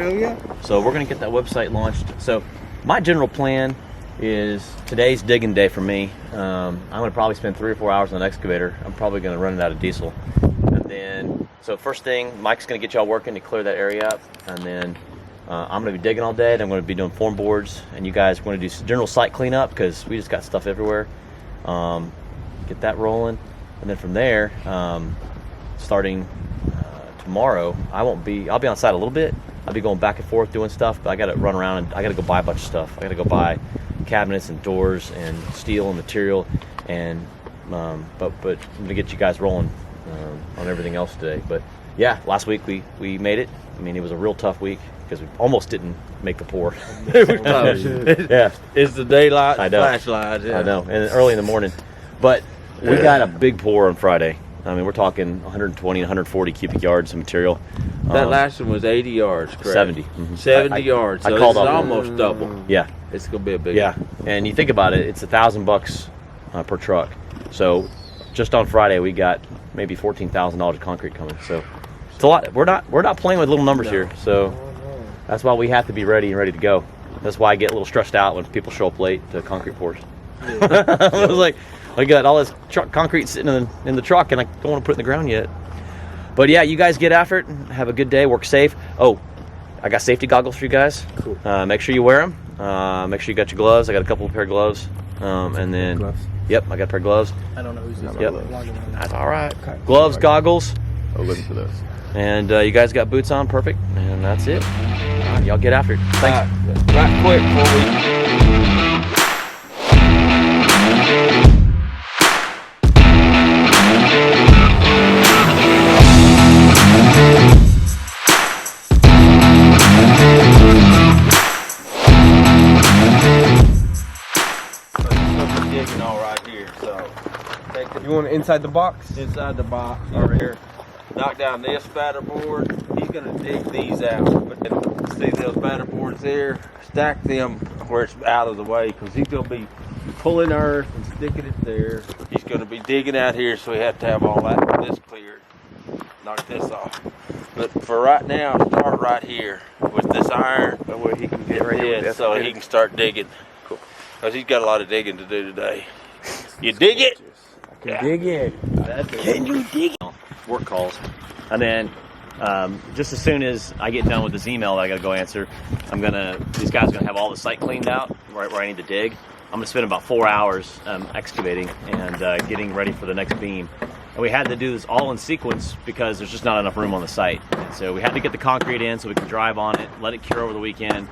Hell yeah. So we're going to get that website launched. So my general plan is today's digging day for me. I'm going to probably spend 3 or 4 hours on an excavator. I'm probably going to run it out of diesel. And then, so first thing, Mike's going to get y'all working to clear that area up. And then I'm going to be digging all day. And I'm going to be doing form boards. And you guys are going to do general site cleanup because we just got stuff everywhere. Get that rolling. And then from there, starting tomorrow, I'll be on site a little bit. I'll be going back and forth doing stuff, but I got to run around and I got to go buy a bunch of stuff. I got to go buy cabinets and doors and steel and material, and but I'm gonna get you guys rolling on everything else today. But yeah, last week we made it. I mean, it was a real tough week because we almost didn't make the pour. Yeah, It's the daylight I know. flashlights. Yeah. I know, and early in the morning, but we got a big pour on Friday. I mean, we're talking 120, 140 cubic yards of material. That last one was 80 yards, correct? 70. 70 yards. So I called it's off. almost double. Yeah. It's going to be a big Yeah, and you think about it, it's $1,000 per truck. So just on Friday we got maybe $14,000 of concrete coming. So it's a lot. We're not playing with little numbers here. So that's why we have to be ready and ready to go. That's why I get a little stressed out when people show up late to concrete pours. I was like, I got all this concrete sitting in the truck and I don't want to put it in the ground yet. But yeah, you guys get after it and have a good day. Work safe. Oh, I got safety goggles for you guys. Cool. Make sure you wear them. Make sure you got your gloves. I got a couple of pair of gloves. And then, Gloves. Yep, I got a pair of gloves. I don't know who's this. Yep. Gloves. That's all right. Gloves, goggles, Oh, looking for those. and you guys got boots on. Perfect. And that's it. All right, y'all get after it. Thanks. Right quick before we... digging all right here, so take You want it inside the box? inside the box over here, knock down this batter board. He's gonna dig these out, but then see those batter boards there, stack them where it's out of the way, because he's gonna be pulling earth and sticking it there. He's gonna be digging out here, so we have to have all this cleared. Knock this off. But for right now, start right here with this iron. That way he can get right here with Yeah, the so excavator. he can start digging. Cool. Because he's got a lot of digging to do today. You dig it? Can dig it. Can you dig it? Work calls. And then just as soon as I get done with this email that I got to go answer, these guys are going to have all the site cleaned out right where I need to dig. I'm going to spend about 4 hours excavating and getting ready for the next beam. And we had to do this all in sequence because there's just not enough room on the site. And so we had to get the concrete in so we can drive on it, let it cure over the weekend,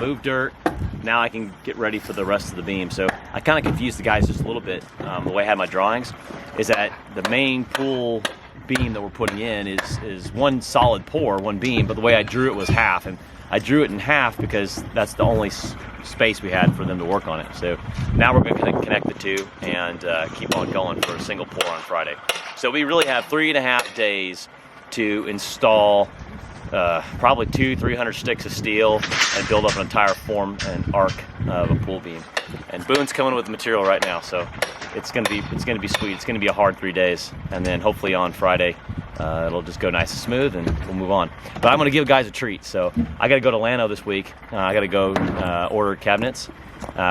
move dirt. Now I can get ready for the rest of the beam. So I kind of confused the guys just a little bit. The way I had my drawings is that the main pool beam that we're putting in is one solid pour, one beam, but the way I drew it was half. And I drew it in half because that's the only space we had for them to work on it. So now we're going to connect the two and keep on going for a single pour on Friday. So we really have 3.5 days to install probably 200-300 sticks of steel and build up an entire form and arc of a pool beam. And Boone's coming with the material right now, so it's gonna be sweet. It's gonna be a hard 3 days, and then hopefully on Friday it'll just go nice and smooth and we'll move on. But I'm gonna give guys a treat. So I gotta go to Llano this week. I gotta go order cabinets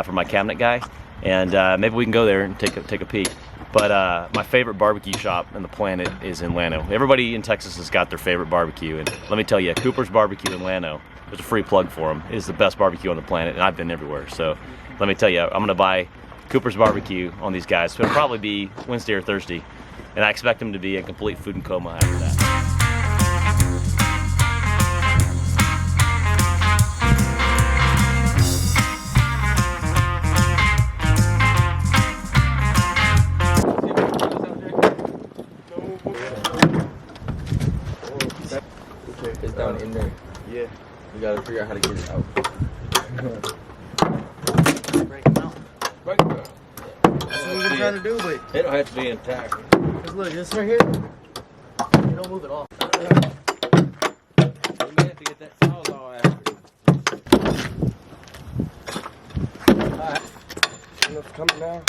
for my cabinet guy, and maybe we can go there and take a peek. But my favorite barbecue shop on the planet is in Llano. Everybody in Texas has got their favorite barbecue, and let me tell you, Cooper's Barbecue in Llano, there's a free plug for them, is the best barbecue on the planet, and I've been everywhere. So let me tell you, I'm gonna buy Cooper's Barbecue on these guys. So it'll probably be Wednesday or Thursday, and I expect them to be in complete food and coma after that. It's down in there. Yeah. You gotta figure out how to get it out. Break them out. That's what we're trying to do, but It don't have to be intact. just look, this right here. You don't move it off. You may have to get that sawzall after. Alright. Enough coming now.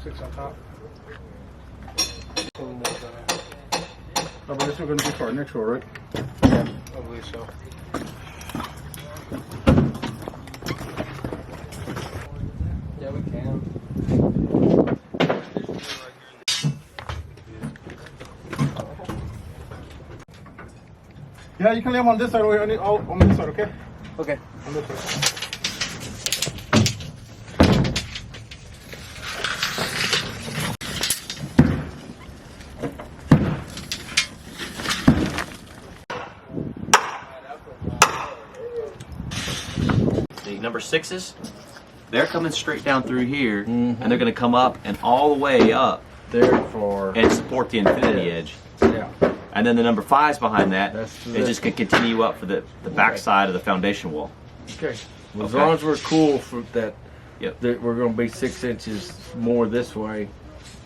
Six on top. one more time. Oh, but this is going to be for our next one, right? Yeah, I believe so. Yeah, we can. Yeah, you can lay them on this side. On this side, okay? Okay. On this side. The number 6s, they're coming straight down through here, and they're going to come up and all the way up Therefore, and support the infinity edge. yeah. And then the number 5s behind that That's is just going to continue up for the back side of the foundation wall. Okay. Well, as Okay. long as we're cool for that, Yep. that we're going to be 6 inches more this way,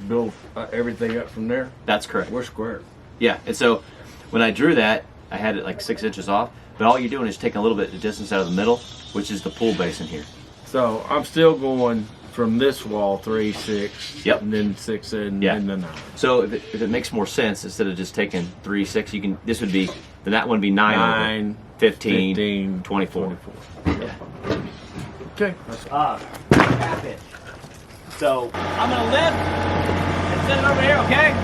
build everything up from there. That's correct. We're square. Yeah, and so when I drew that, I had it like 6 inches off, but all you're doing is taking a little bit of distance out of the middle, which is the pool basin here. So I'm still going from this wall 3, 6, Yep. and then 6, and Yeah. then 9. So if it makes more sense, instead of just taking 3, 6, you can, this would be, then that one would be 9, 9, 15, 15, 24. 24. Okay. Half inch. So I'm gonna lift and send it over here, okay?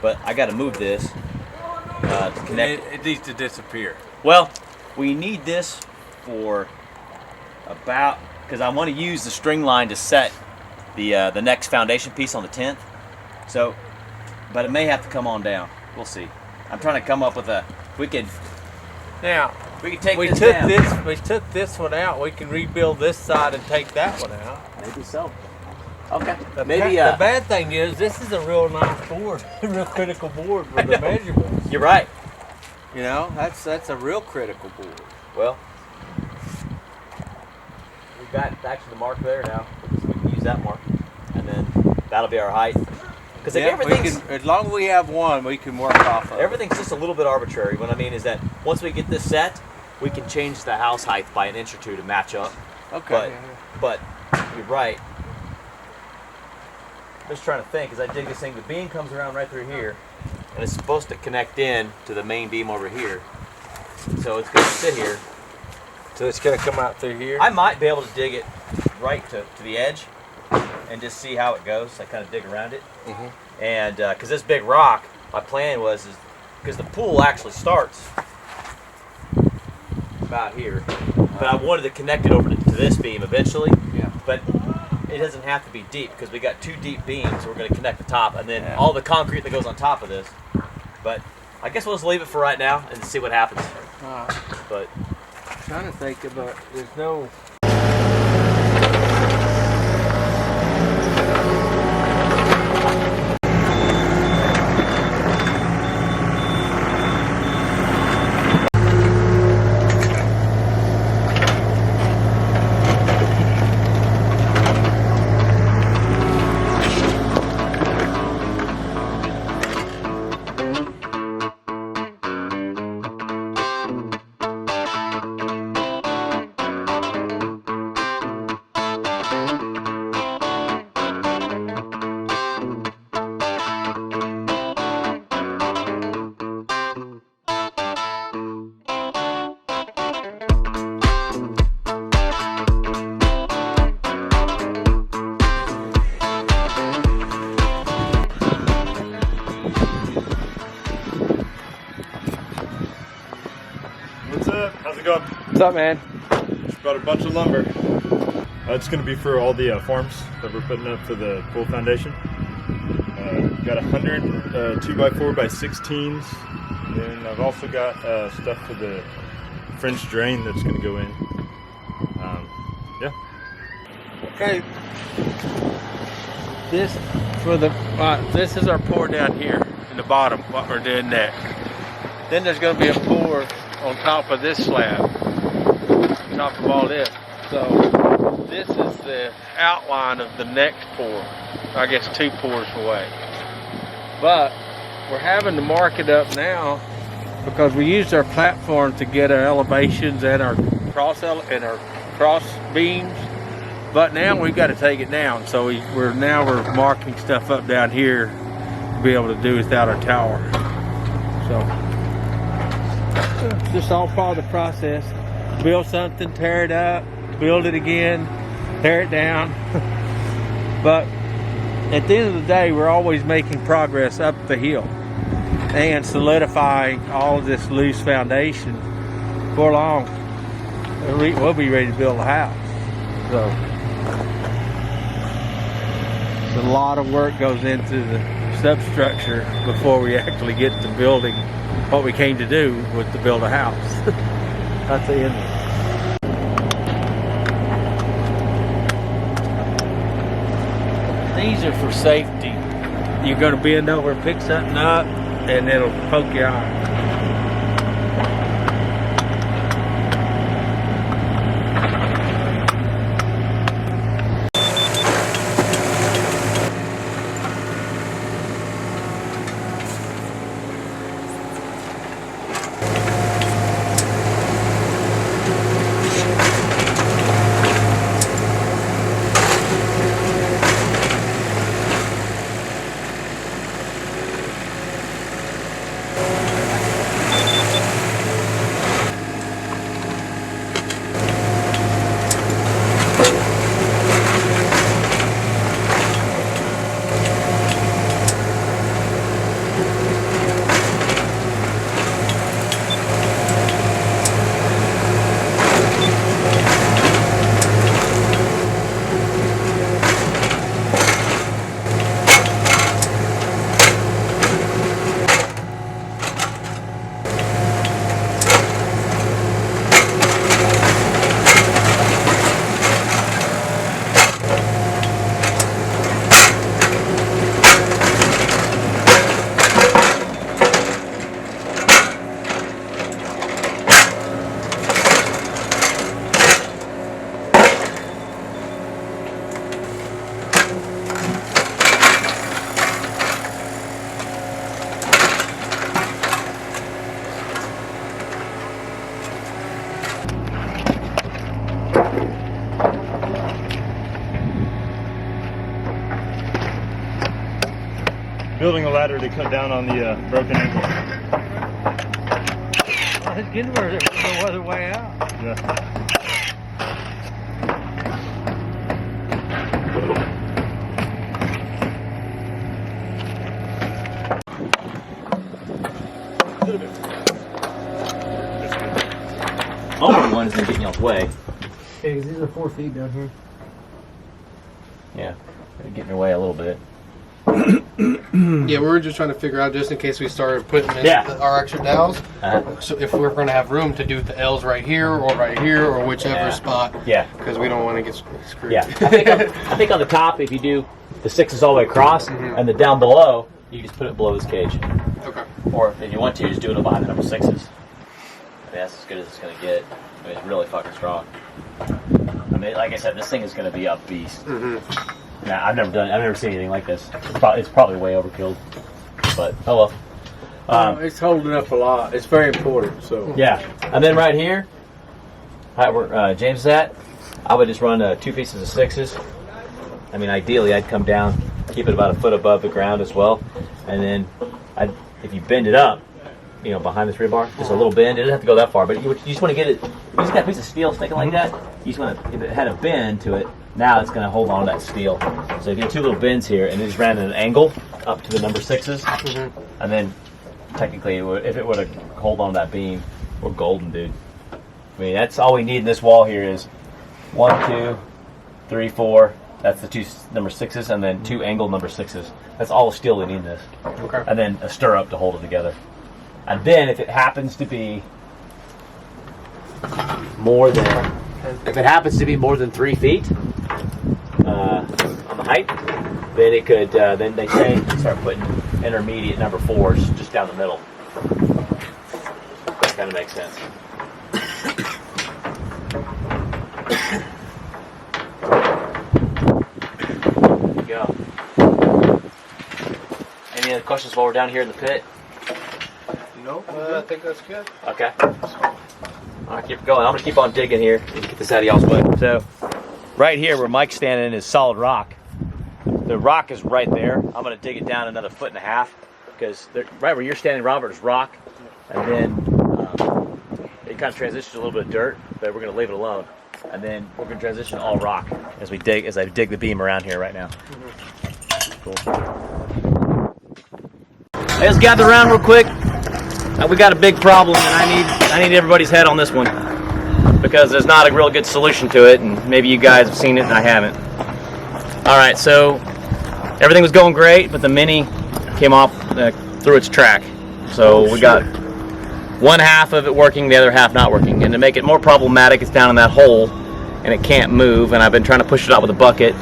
But I got to move this to connect. It needs to disappear. Well, we need this for about, because I want to use the string line to set the next foundation piece on the 10th. So, but it may have to come on down. We'll see. I'm trying to come up with a. We could Now, take we this took down. this. We took this one out. We can rebuild this side and take that one out. Maybe so. Okay. The Maybe. the bad thing is this is a real nice board, a real critical board for the measurements. You're right. You know, that's a real critical board. Well, we've got actually the mark there now. So we can use that mark, and then that'll be our height. Because Yeah, we everything's can, as long as we have one, we can work off of it. everything's just a little bit arbitrary. What I mean is that once we get this set, we can change the house height by an inch or two to match up. Okay. But you're right. I'm just trying to think, as I dig this thing, the beam comes around right through here, and it's supposed to connect in to the main beam over here. So it's going to sit here. So it's gonna come out through here. I might be able to dig it right to the edge and just see how it goes. I kind of dig around it. And because this big rock, my plan was, because the pool actually starts about here, but I wanted to connect it over to this beam eventually. Yeah. But it doesn't have to be deep because we got 2 deep beams. So we're going to connect the top and then Yeah. all the concrete that goes on top of this. But I guess we'll just leave it for right now and see what happens. But I'm trying to think about. There's no. up, man? Just brought a bunch of lumber. It's going to be for all the forms that we're putting up for the pool foundation. Got 100 2x4 by 16s. And then I've also got stuff for the French drain that's going to go in. Yeah. Okay. This this is our pour down here in the bottom, what we're doing next. Then there's going to be a pour on top of this slab, on top of all this. So this is the outline of the next pour. I guess 2 pours away. But we're having to mark it up now because we used our platform to get our elevations and our cross beams. But now we've got to take it down, so we're marking stuff up down here to be able to do without our tower. So it's just all part of the process. Build something, tear it up, build it again, tear it down. But at the end of the day, we're always making progress up the hill and solidifying all of this loose foundation. Before long, we'll be ready to build a house. So a lot of work goes into the substructure before we actually get to building what we came to do, was to build a house. That's the end of it. These are for safety. You're going to bend over and pick something up and it'll poke your eye. Building a ladder to cut down on the broken ankle. Well, it's getting where there's no other way out. Yeah. Only one is getting y'all's way. Okay, these are 4 feet down here. Yeah, they're getting your way a little bit. Yeah, we were just trying to figure out, just in case we started putting in our extra dowels, so if we're going to have room to do the L's right here or whichever spot. Yeah. Because we don't want to get screwed. Yeah. I think on the top, if you do the 6s all the way across, and the down below, you just put it below this cage. Okay. Or if you want to, just do it behind the number 6s. I mean, that's as good as it's going to get. I mean, it's really fucking strong. I mean, like I said, this thing is going to be a beast. Nah, I've never seen anything like this. It's probably way overkilled, but oh well. It's holding up a lot. It's very important. So Yeah, and then right here, where James is at, I would just run 2 pieces of 6s. I mean, ideally, I'd come down, keep it about a foot above the ground as well, and then if you bend it up, you know, behind this rebar, just a little bend. It doesn't have to go that far, but you just want to get it. You just got a piece of steel sticking like that. You just want to, if it had a bend to it, now it's going to hold on to that steel. So you get 2 little bends here, and it just ran at an angle up to the number 6s, and then technically, if it would have hold on to that beam, we're golden, dude. I mean, that's all we need in this wall here is 1, 2, 3, 4. That's the 2 number 6s, and then 2 angled number 6s. That's all the steel we need in this. Okay. And then a stirrup to hold it together. And then if it happens to be more than 3 feet on the height, then it could. Then they say start putting intermediate number 4s just down the middle. That kind of makes sense. Go. Any other questions while we're down here in the pit? Nope. I think that's good. Okay. I'll keep going. I'm going to keep on digging here and get this out of y'all's way. So, right here where Mike's standing is solid rock. The rock is right there. I'm going to dig it down another 1.5 feet because right where you're standing, Robert, is rock. And then it kind of transitions to a little bit of dirt, but we're going to leave it alone. And then we're going to transition to all rock as I dig the beam around here right now. Cool. Hey, let's gather around real quick. We got a big problem, and I need everybody's head on this one because there's not a real good solution to it, and maybe you guys have seen it and I haven't. All right, so everything was going great, but the Mini came off through its track. So we got one half of it working, the other half not working. And to make it more problematic, it's down in that hole, and it can't move, and I've been trying to push it out with a bucket.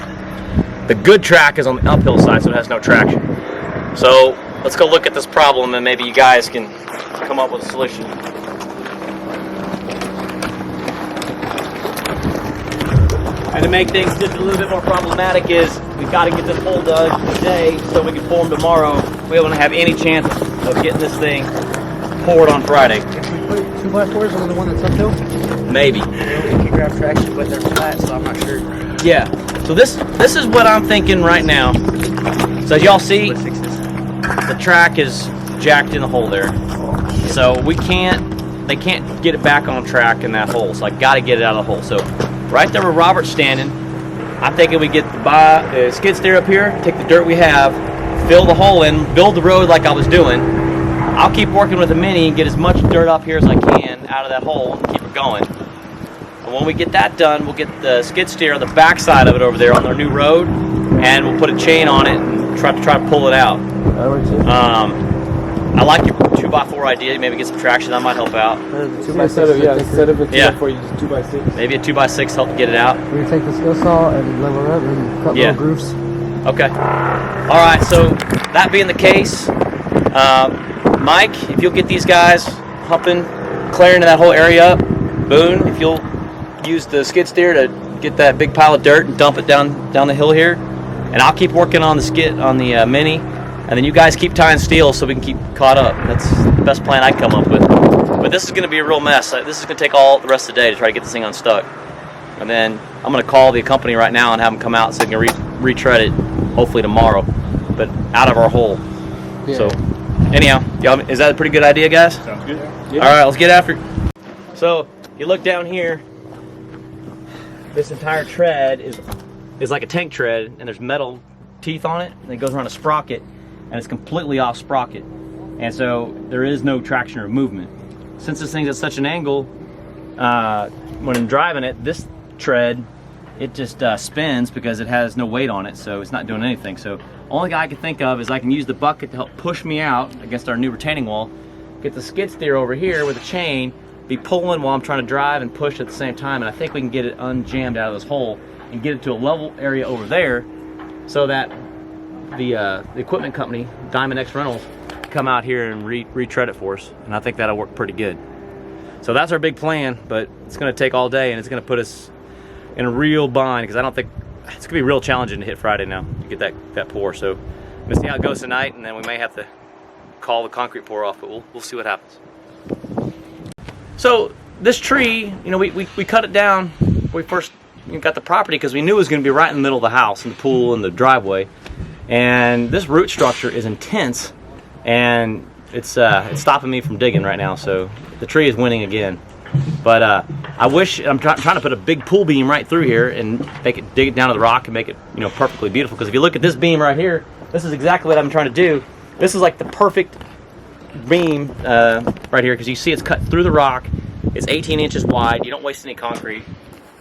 The good track is on the uphill side, so it has no traction. So let's go look at this problem, and maybe you guys can come up with a solution. And to make things just a little bit more problematic is we've got to get this hole done today so we can pour them tomorrow. We don't have any chance of getting this thing poured on Friday. If we put 2x4s on the one that's uphill, Maybe. we can grab traction, but they're flat, so I'm not sure. Yeah. So this is what I'm thinking right now. So as y'all see, the track is jacked in the hole there. So they can't get it back on track in that hole. So I got to get it out of the hole. So right there where Robert's standing, I'm thinking we get the skid steer up here, take the dirt we have, fill the hole in, build the road like I was doing. I'll keep working with the Mini and get as much dirt up here as I can out of that hole and keep it going. And when we get that done, we'll get the skid steer on the back side of it over there on our new road, and we'll put a chain on it and try to pull it out. I like your 2x4 idea. Maybe get some traction. That might help out. Instead of a 2x4, you just 2x6. Maybe a 2x6 help get it out. We're gonna take the skill saw and level it up and cut little grooves. Okay. All right. So that being the case, Mike, if you'll get these guys humping, clearing that whole area up. Boone, if you'll use the skid steer to get that big pile of dirt and dump it down the hill here, and I'll keep working on the Mini, and then you guys keep tying steel so we can keep caught up. That's the best plan I can come up with. But this is going to be a real mess. This is going to take all the rest of the day to try to get this thing unstuck. And then I'm going to call the company right now and have them come out so they can retread it, hopefully tomorrow, but out of our hole. Yeah. So anyhow, is that a pretty good idea, guys? Sounds good. Yeah. All right, let's get after it. So you look down here, this entire tread is like a tank tread, and there's metal teeth on it, and it goes around a sprocket, and it's completely off sprocket. And so there is no traction or movement. Since this thing's at such an angle, when I'm driving it, this tread, it just spins because it has no weight on it, so it's not doing anything. So only thing I can think of is I can use the bucket to help push me out against our new retaining wall, get the skid steer over here with a chain, be pulling while I'm trying to drive and push at the same time, and I think we can get it unjammed out of this hole and get it to a level area over there so that the equipment company, Diamond X Rentals, come out here and retread it for us, and I think that'll work pretty good. So that's our big plan, but it's going to take all day, and it's going to put us in a real bind because I don't think it's going to be real challenging to hit Friday now to get that pour. So I'm going to see how it goes tonight, and then we may have to call the concrete pour off, but we'll see what happens. So this tree, we cut it down when we first got the property because we knew it was going to be right in the middle of the house and the pool and the driveway. And this root structure is intense, and it's stopping me from digging right now. So the tree is winning again. But I'm trying to put a big pull beam right through here and dig it down to the rock and make it perfectly beautiful. Because if you look at this beam right here, this is exactly what I'm trying to do. This is like the perfect beam right here because you see it's cut through the rock, It's 18 inches wide. You don't waste any concrete,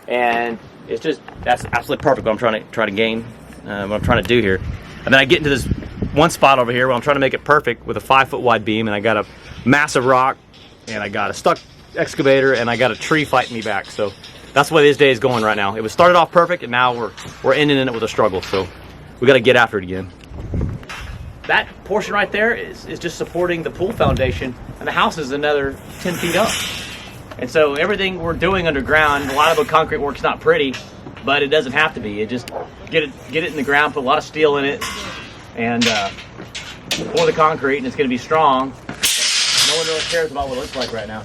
and that's absolutely perfect. What I'm trying to gain, what I'm trying to do here. And then I get into this one spot over here where I'm trying to make it perfect with a 5-foot wide beam, and I got a massive rock, and I got a stuck excavator, and I got a tree fighting me back. So that's the way this day is going right now. It was started off perfect, and now we're ending it with a struggle. So we got to get after it again. That portion right there is just supporting the pool foundation, and the house is another 10 feet up. And so everything we're doing underground, a lot of the concrete work's not pretty, but it doesn't have to be. It just get it in the ground, put a lot of steel in it, and pour the concrete, and it's going to be strong. No one really cares about what it looks like right now.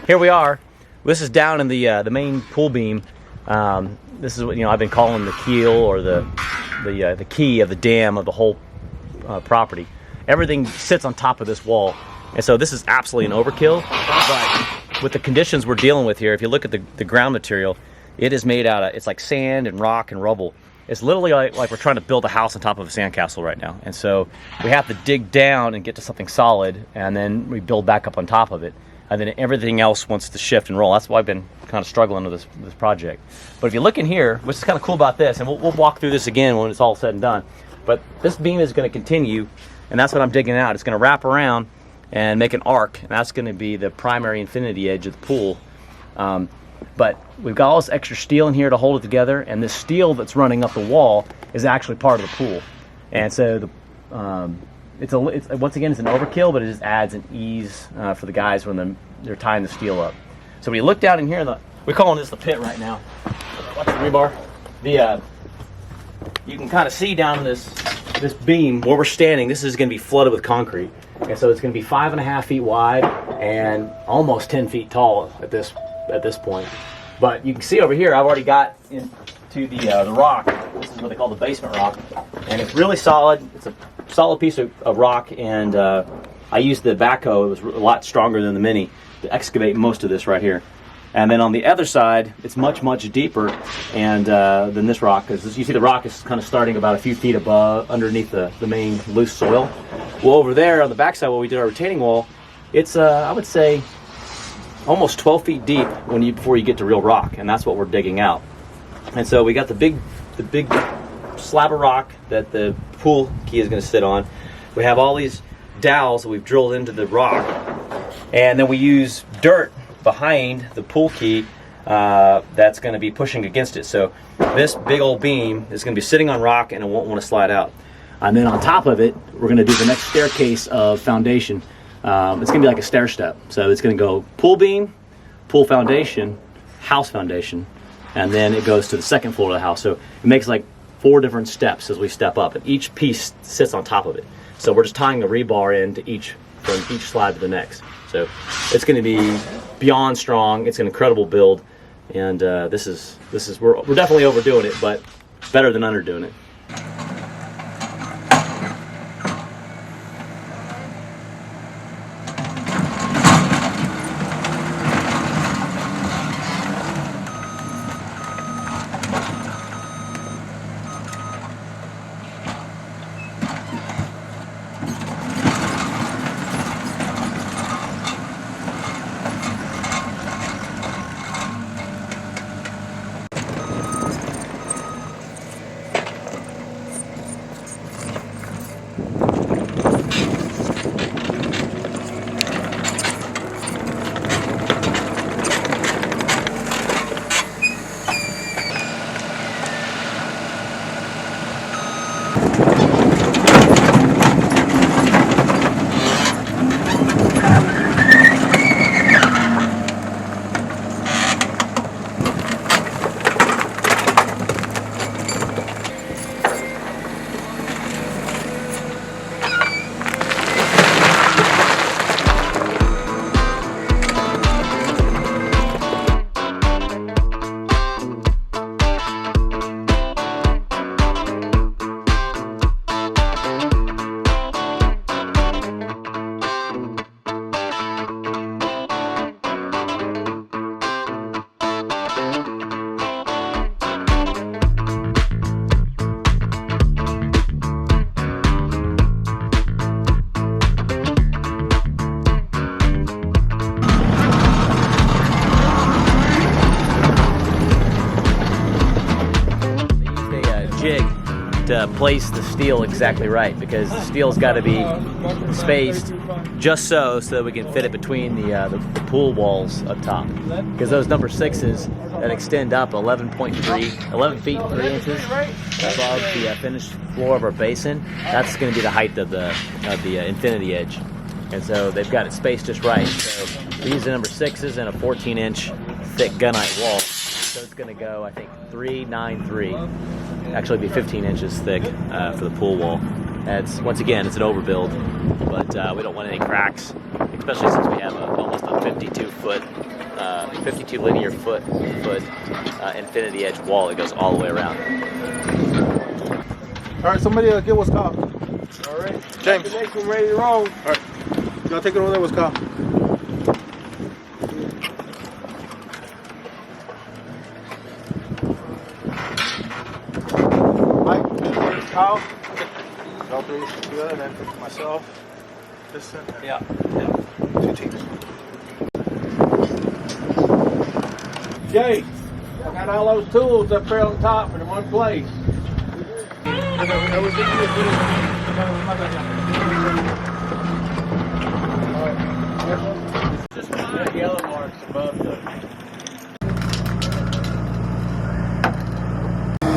Here we are. This is down in the main pool beam. This is what I've been calling the keel, or the key of the dam of the whole property. Everything sits on top of this wall, and so this is absolutely an overkill. But with the conditions we're dealing with here, if you look at the ground material, it is made out of, it's like sand and rock and rubble. It's literally like we're trying to build a house on top of a sandcastle right now. And so we have to dig down and get to something solid, and then we build back up on top of it. And then everything else wants to shift and roll. That's why I've been kind of struggling with this project. But if you look in here, what's kind of cool about this, and we'll walk through this again when it's all said and done, but this beam is going to continue, and that's what I'm digging out. It's going to wrap around and make an arc, and that's going to be the primary infinity edge of the pool. But we've got all this extra steel in here to hold it together, and this steel that's running up the wall is actually part of the pool. And so it's once again, it's an overkill, but it just adds an ease for the guys when they're tying the steel up. So when you look down in here, we're calling this the pit right now. Watch the rebar. You can kind of see down this beam where we're standing. This is going to be flooded with concrete, and so it's going to be 5.5 feet wide and almost 10 feet tall at this point. But you can see over here, I've already got into the rock. This is what they call the basement rock, and it's really solid. It's a solid piece of rock, and I used the backhoe. It was a lot stronger than the Mini to excavate most of this right here. And then on the other side, it's much deeper and than this rock, because you see the rock is kind of starting about a few feet above, underneath the main loose soil. Well, over there on the backside where we did our retaining wall, it's I would say almost 12 feet deep before you get to real rock, and that's what we're digging out. And so we got the big slab of rock that the pool key is going to sit on. We have all these dowels that we've drilled into the rock, and then we use dirt behind the pool key that's going to be pushing against it. So this big old beam is going to be sitting on rock, and it won't want to slide out. And then on top of it, we're going to do the next staircase of foundation. It's going to be like a stair step. So it's going to go pool beam, pool foundation, house foundation, and then it goes to the second floor of the house. So it makes like 4 different steps as we step up, and each piece sits on top of it. So we're just tying the rebar into from each slide to the next. So it's going to be beyond strong. It's an incredible build, and we're definitely overdoing it, but better than underdoing it. place the steel exactly right, because the steel's got to be spaced just so that we can fit it between the pool walls up top. Because those number 6s that extend up 11 feet 3 inches above the finished floor of our basin, that's going to be the height of the infinity edge. And so they've got it spaced just right. So we use the number 6s and a 14-inch thick gunite wall. So it's going to go, I think, 393. Actually, it'd be 15 inches thick for the pool wall. Once again, it's an overbuild, but we don't want any cracks, especially since we have almost a 52 linear foot infinity edge wall that goes all the way around. All right, somebody get what's called. All right. James. We're ready to roll. All right, y'all take it over there. What's called? Mike, Kyle. Y'all three together, and then myself. This and Yeah. 2 teams. Jay, I got all those tools up there on top in one place. Just that yellow marks above the.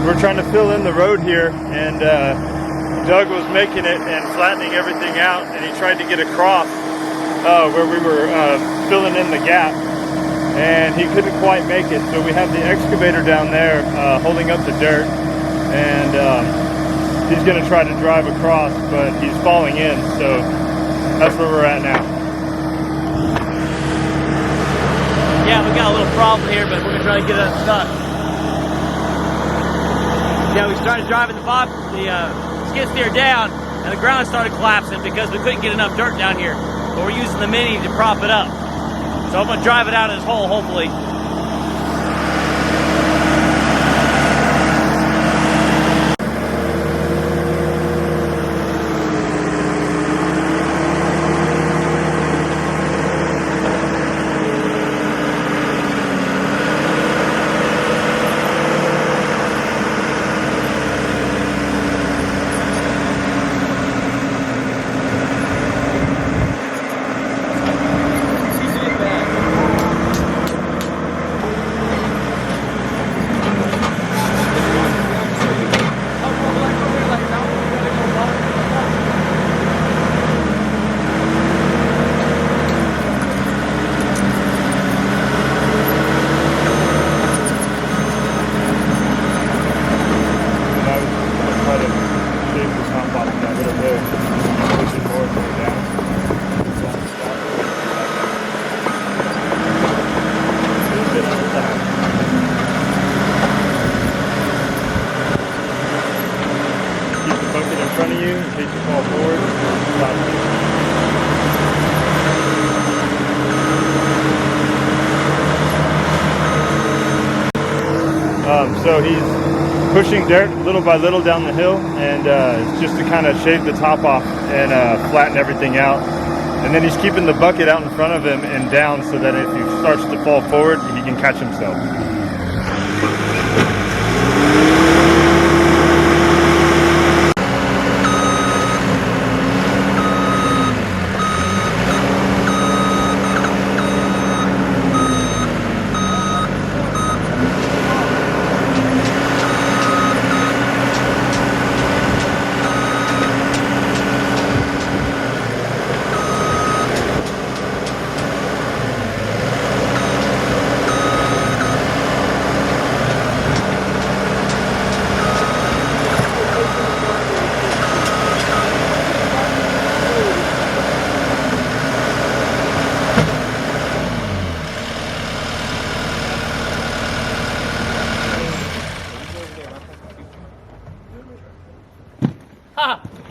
We're trying to fill in the road here, and Doug was making it and flattening everything out, and he tried to get across where we were filling in the gap, and he couldn't quite make it. So we have the excavator down there holding up the dirt, and he's going to try to drive across, but he's falling in, so that's where we're at now. Yeah, we got a little problem here, but we're going to try to get it unstuck. Yeah, we started driving the skid steer down, and the ground started collapsing because we couldn't get enough dirt down here. But we're using the Mini to prop it up. So I'm going to drive it out of this hole, hopefully. So he's pushing dirt little by little down the hill, and just to kind of shave the top off and flatten everything out. And then he's keeping the bucket out in front of him and down so that if he starts to fall forward, he can catch himself.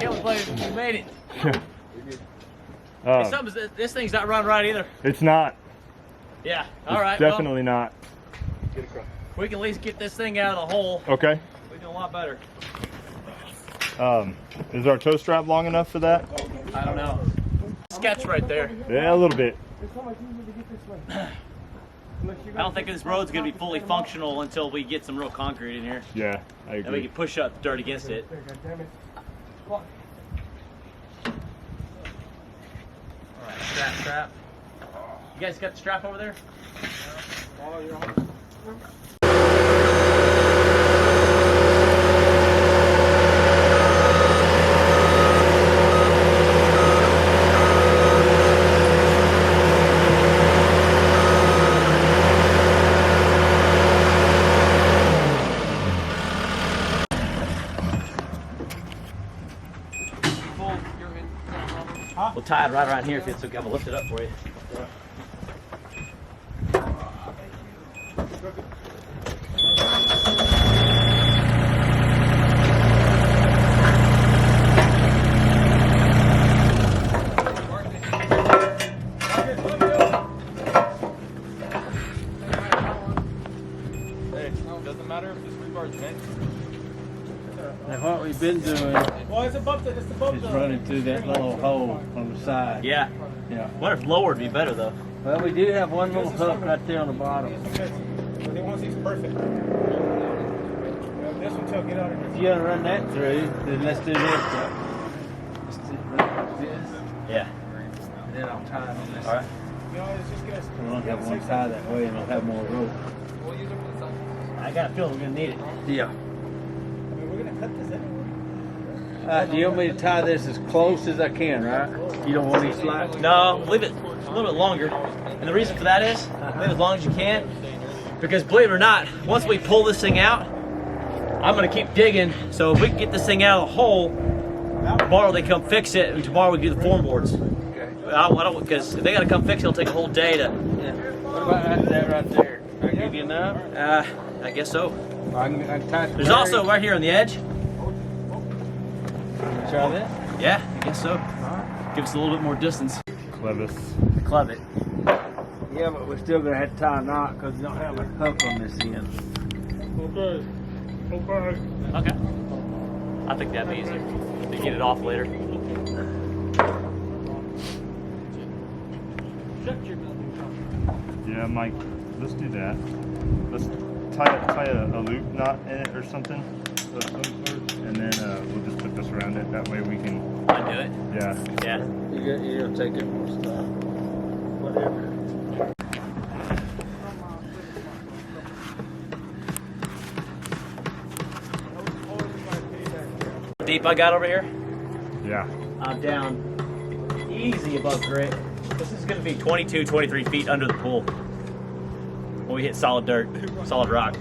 Can't believe we made it. This thing's not running right either. It's not. Yeah, all right. Definitely not. We can at least get this thing out of the hole. Okay. We do a lot better. Is our tow strap long enough for that? I don't know. Sketch right there. Yeah, a little bit. I don't think this road's gonna be fully functional until we get some real concrete in here. Yeah, I And we agree. can push up dirt against it. Alright, strap. You guys got the strap over there? We'll tie it right around here if it's okay. I'm gonna lift it up for you. Doesn't matter if this rebar's bent. And what we've been doing is running through that little hole on the side. Yeah. Yeah. Wonder if lower would be better though. Well, we do have one little hook right there on the bottom. They want these perfect. This one till get out of here. If you want to run that through, then let's do this. Let's do this. Yeah. And then I'll tie it on this. All right. We won't have one tie that way and we'll have more rope. I got a feeling we're gonna need it. Yeah. Do you want me to tie this as close as I can, right? You don't want any slack? No, leave it a little bit longer. And the reason for that is, leave it as long as you can. Because believe it or not, once we pull this thing out, I'm gonna keep digging. So if we can get this thing out of the hole, tomorrow they come fix it, and tomorrow we do the form boards. I don't, because if they gotta come fix it, it'll take a whole day to. Yeah. What about that right there? Can I give you enough? I guess so. I can tie it. There's also right here on the edge. Try that? Yeah, I guess so. Give us a little bit more distance. Clevis. Club it. Yeah, but we're still gonna have to tie a knot because we don't have a hook on this end. Okay. I think that'd be easier to get it off later. Yeah, Mike, let's do that. Let's tie a loop knot in it or something of some sort, and then we'll just put this around it. That way we can. Undo it. Yeah. Yeah. You're gonna take it more stuff. Whatever. Deep I got over here? Yeah. I'm down easy above grade. This is going to be 22, 23 feet under the pool when we hit solid dirt, solid rock.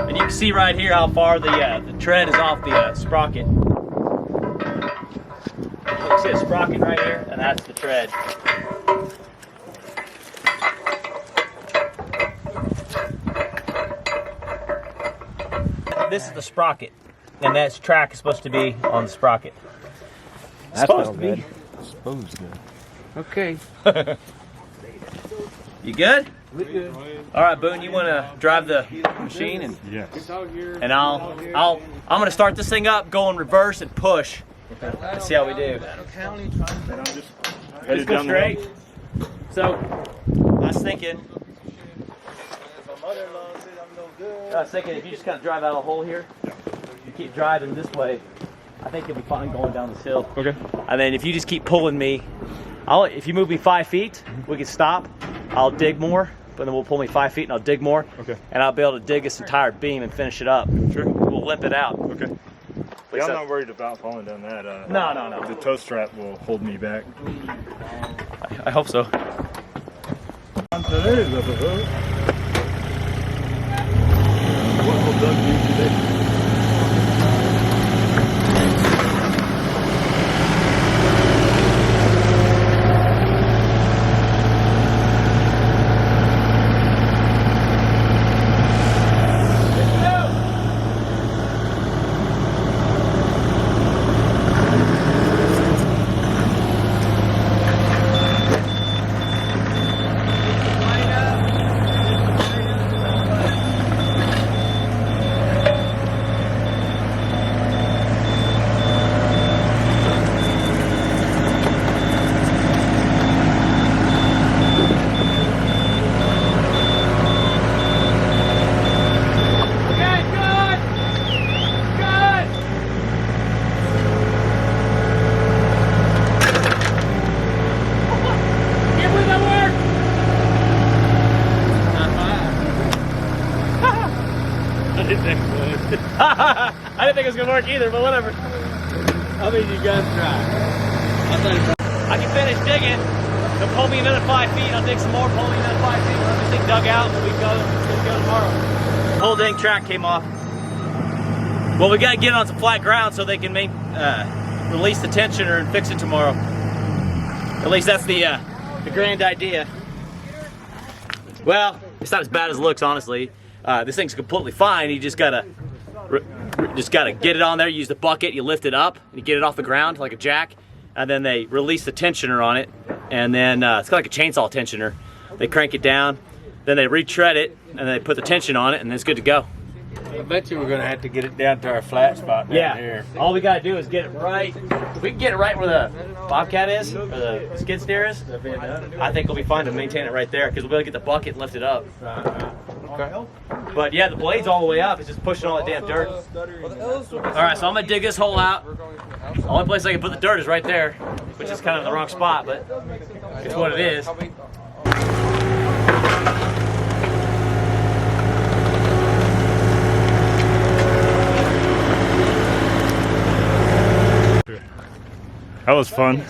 And you can see right here how far the tread is off the sprocket. You can see a sprocket right here, and that's the tread. This is the sprocket, and that track is supposed to be on the sprocket. That's supposed to be. Supposed to. Okay. You good? We good. All right, Boone. You want to drive the machine, and Yes. I'm gonna start this thing up, go in reverse, and push. Let's see how we do. Just go straight. So I was thinking. If you just kind of drive out of the hole here, you keep driving this way, I think you'll be fine going down this hill. Okay. And then if you just keep pulling me, if you move me 5 feet, we can stop. I'll dig more, but then we'll pull me 5 feet and I'll dig more. Okay. And I'll be able to dig this entire beam and finish it up. Sure. We'll limp it out. Okay. Yeah, I'm not worried about falling down that. No. The toe strap will hold me back. I hope so. didn't think it was gonna work either, but whatever. I mean, you gotta try. I can finish digging. They'll pull me another 5 feet. I'll dig some more, pull me another 5 feet. We'll have this thing dug out, and we go tomorrow. The whole dang track came off. Well, we gotta get it on some flat ground so they can release the tensioner and fix it tomorrow. At least that's the grand idea. Well, it's not as bad as it looks, honestly. This thing's completely fine. You just gotta get it on there. You use the bucket, you lift it up, and you get it off the ground like a jack, and then they release the tensioner on it, and then it's kind of like a chainsaw tensioner. They crank it down, then they retread it, and then they put the tension on it, and then it's good to go. I bet you we're gonna have to get it down to our flat spot down here. All we gotta do is get it right. If we can get it right where the Bobcat is, or the skid steer is, I think we'll be fine to maintain it right there, because we'll be able to get the bucket and lift it up. Okay. But yeah, the blade's all the way up. It's just pushing all that damn dirt. All right, so I'm gonna dig this hole out. The only place I can put the dirt is right there, which is kind of the wrong spot, but it's what it is. That was fun.